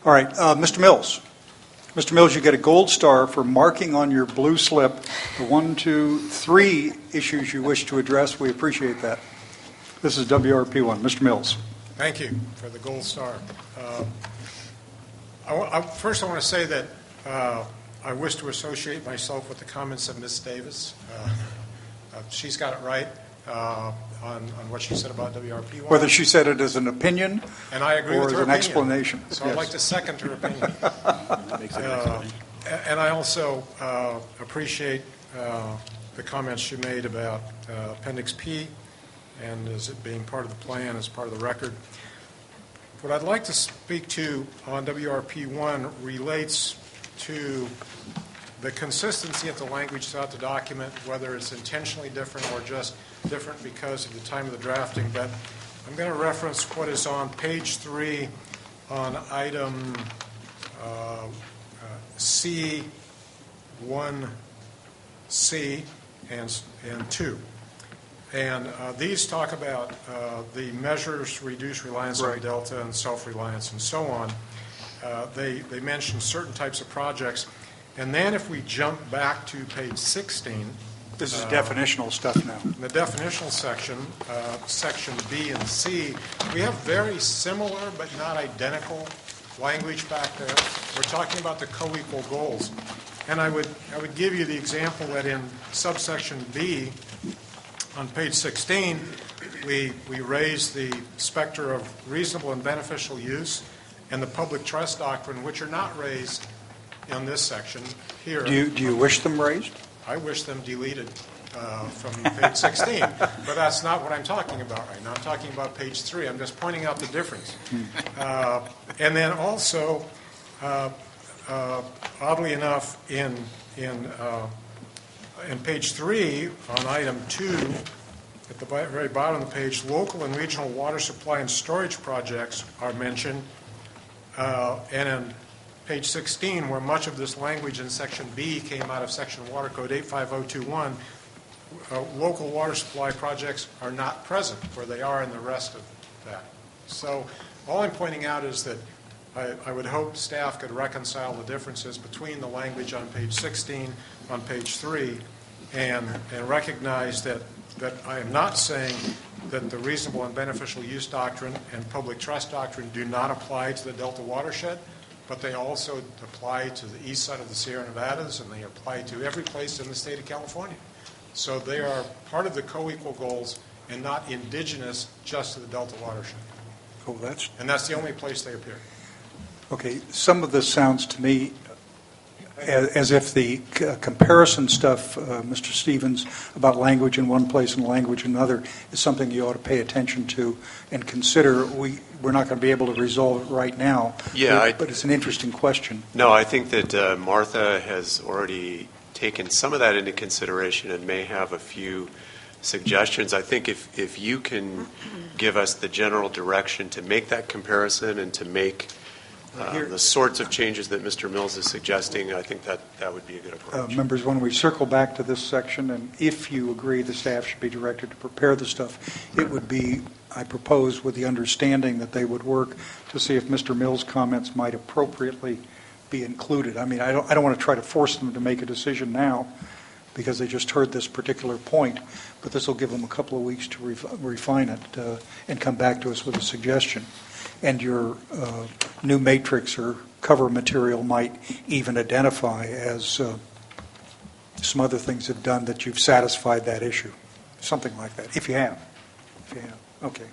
All right, Mr. Mills. Mr. Mills, you get a gold star for marking on your blue slip the 1, 2, 3 issues you wish to address. We appreciate that. This is WRP1. Mr. Mills. Thank you for the gold star. First, I want to say that I wish to associate myself with the comments of Ms. Davis. She's got it right on what she said about WRP1. Whether she said it as an opinion and I agree or with as her an opinion. explanation. So Yes. I'd like to second her opinion. And I also appreciate the comments she made about Appendix P and as it being part of the plan, as part of the record. What I'd like to speak to on WRP1 relates to the consistency of the language throughout the document, whether it's intentionally different or just different because of the time of the drafting. But I'm going to reference what is on page 3 on item C, 1C, and 2. And these talk about the measures reduce reliance on the delta and self-reliance and so on. They mention certain types of projects. And then if we jump back to page 16. This is definitional stuff now. In the definitional section, section B and C, we have very similar but not identical language back there. We're talking about the co-equal goals. And I would give you the example that in subsection B, on page 16, we raise the specter of reasonable and beneficial use and the public trust doctrine, which are not raised in this section here. Do you wish them raised? I wish them deleted from page 16, but that's not what I'm talking about right now. I'm talking about page 3. I'm just pointing out the difference. And then also, oddly enough, in page 3, on item 2, at the very bottom of the page, local and regional water supply and storage projects are mentioned. And in page 16, where much of this language in section B came out of section Water Code 85021, local water supply projects are not present where they are in the rest of that. So all I'm pointing out is that I would hope staff could reconcile the differences between the language on page 16, on page 3, and recognize that I am not saying that the reasonable and beneficial use doctrine and public trust doctrine do not apply to the Delta watershed, but they also apply to the east side of the Sierra Nevadas, and they apply to every place in the state of California. So they are part of the co-equal goals and not indigenous just to the Delta watershed. Oh, and that's the only place they appear. Okay, some of this sounds to me as if the comparison stuff, Mr. Stevens, about language in one place and language in another is something you ought to pay attention to and consider. We're not going to be able to resolve it right now, but it's an interesting question. No, I think that Martha has already taken some of that into consideration and may have a few suggestions. I think if you can give us the general direction to make that comparison and to make the sorts of changes that Mr. Mills is suggesting, I think that would be a good approach. Members, when we circle back to this section, and if you agree the staff should be directed to prepare the stuff, it would be, I propose, with the understanding that they would work to see if Mr. Mills' comments might appropriately be included. I mean, I don't want to try to force them to make a decision now because they just heard this particular point, but this will give them a couple of weeks to refine it and come back to us with a suggestion. And your new matrix or cover material might even identify as some other things have done that you've satisfied that issue. Something like that, if you have. Okay.